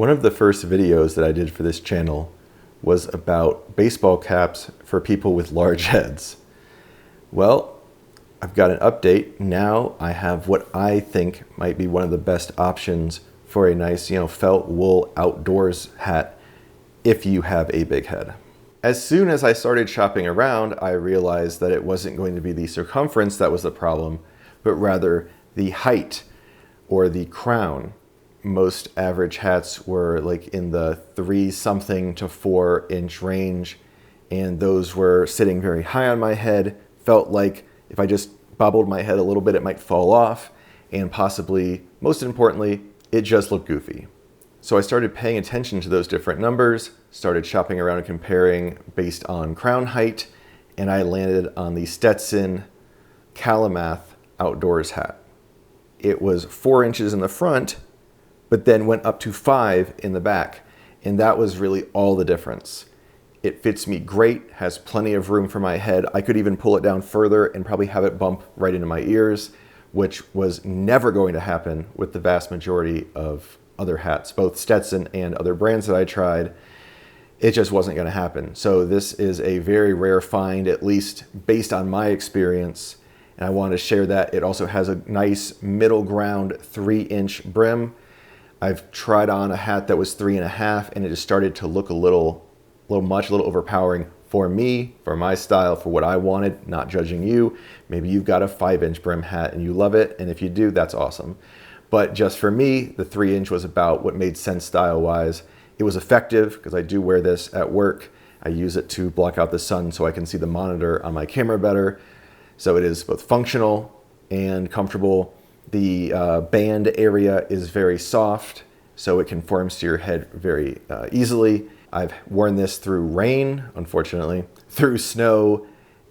One of the first videos that I did for this channel was about baseball caps for people with large heads. Well, I've got an update. Now I have what I think might be one of the best options for a nice, felt wool outdoors hat if you have a big head. As soon as I started shopping around, I realized that it wasn't going to be the circumference that was the problem, but rather the height or the crown. Most average hats were like in the 3-something to 4-inch range, and those were sitting very high on my head. Felt like if I just bobbled my head a little bit, it might fall off, and possibly, most importantly, it just looked goofy. So I started paying attention to those different numbers, started shopping around and comparing based on crown height, and I landed on the Stetson Kalamath outdoors hat. It was 4 inches in the front, but then went up to 5 in the back, and that was really all the difference. It fits me great, has plenty of room for my head. I could even pull it down further and probably have it bump right into my ears, which was never going to happen with the vast majority of other hats, both Stetson and other brands that I tried. It just wasn't going to happen. So this is a very rare find, at least based on my experience, and I want to share that. It also has a nice middle ground 3-inch brim. I've tried on a hat that was 3.5, and it just started to look a little overpowering for me, for my style, for what I wanted, not judging you. Maybe you've got a 5-inch brim hat and you love it, and if you do, that's awesome. But just for me, the 3-inch was about what made sense style-wise. It was effective because I do wear this at work. I use it to block out the sun so I can see the monitor on my camera better. So it is both functional and comfortable. The band area is very soft, so it conforms to your head very easily. I've worn this through rain, unfortunately, through snow,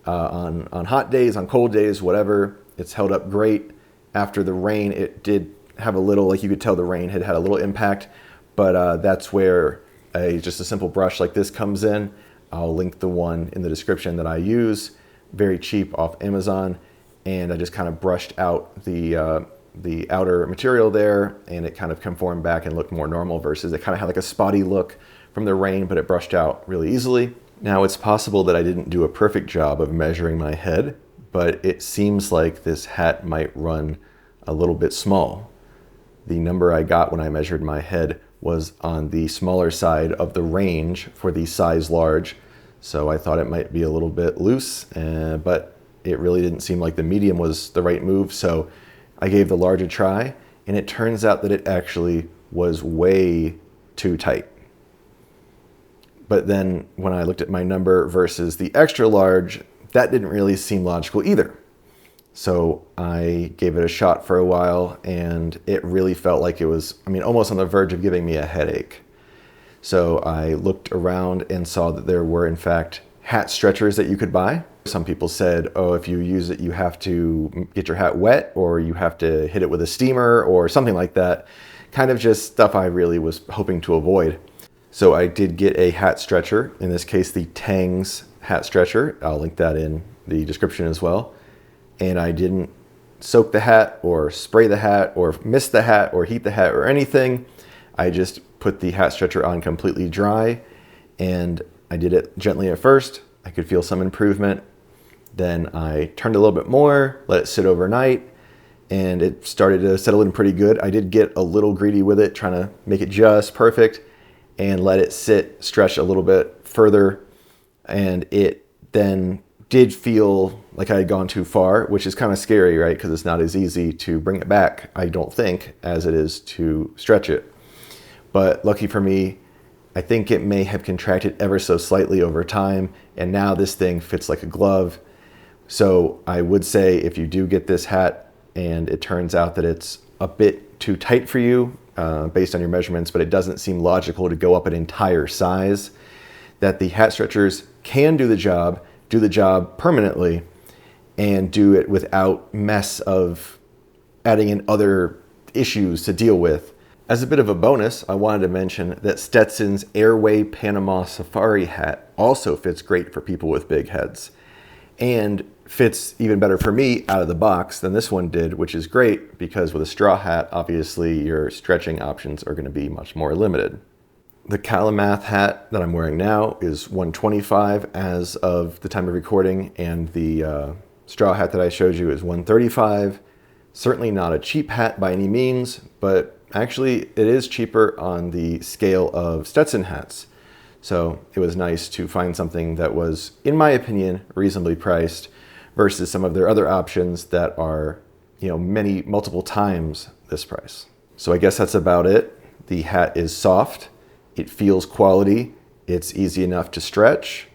on hot days, on cold days, whatever. It's held up great. After the rain, it did have a little, like you could tell the rain had a little impact, but that's where just a simple brush like this comes in. I'll link the one in the description that I use, very cheap off Amazon, and I just kind of brushed out the outer material there, and it kind of conformed back and looked more normal versus it kind of had like a spotty look from the rain, but it brushed out really easily. Now, it's possible that I didn't do a perfect job of measuring my head, but it seems like this hat might run a little bit small. The number I got when I measured my head was on the smaller side of the range for the size large, so I thought it might be a little bit loose, but it really didn't seem like the medium was the right move, so I gave the large a try, and it turns out that it actually was way too tight. But then when I looked at my number versus the extra large, that didn't really seem logical either. So I gave it a shot for a while, and it really felt like it was, almost on the verge of giving me a headache. So I looked around and saw that there were, in fact, hat stretchers that you could buy. Some people said, oh, if you use it, you have to get your hat wet, or you have to hit it with a steamer or something like that. Kind of just stuff I really was hoping to avoid. So I did get a hat stretcher, in this case, the Tangs hat stretcher. I'll link that in the description as well. And I didn't soak the hat or spray the hat or mist the hat or heat the hat or anything. I just put the hat stretcher on completely dry, and I did it gently at first. I could feel some improvement. Then I turned a little bit more, let it sit overnight, and it started to settle in pretty good. I did get a little greedy with it, trying to make it just perfect, and let it sit, stretch a little bit further, and it then did feel like I had gone too far, which is kind of scary, right? Because it's not as easy to bring it back, I don't think, as it is to stretch it. But lucky for me, I think it may have contracted ever so slightly over time, and now this thing fits like a glove. So I would say if you do get this hat and it turns out that it's a bit too tight for you based on your measurements, but it doesn't seem logical to go up an entire size, that the hat stretchers can do the job permanently, and do it without mess of adding in other issues to deal with. As a bit of a bonus, I wanted to mention that Stetson's Airway Panama Safari hat also fits great for people with big heads, and fits even better for me out of the box than this one did, which is great because with a straw hat, obviously your stretching options are going to be much more limited. The Kalamath hat that I'm wearing now is $125 as of the time of recording, and the straw hat that I showed you is $135. Certainly not a cheap hat by any means, but actually it is cheaper on the scale of Stetson hats. So it was nice to find something that was, in my opinion, reasonably priced versus some of their other options that are, multiple times this price. So I guess that's about it. The hat is soft. It feels quality. It's easy enough to stretch.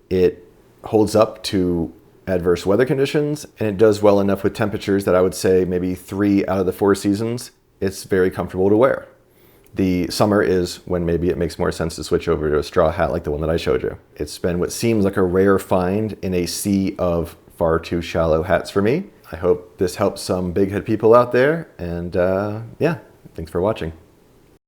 It holds up to adverse weather conditions, and it does well enough with temperatures that I would say maybe 3 out of the 4 seasons, it's very comfortable to wear. The summer is when maybe it makes more sense to switch over to a straw hat like the one that I showed you. It's been what seems like a rare find in a sea of far too shallow hats for me. I hope this helps some big head people out there, and yeah, thanks for watching.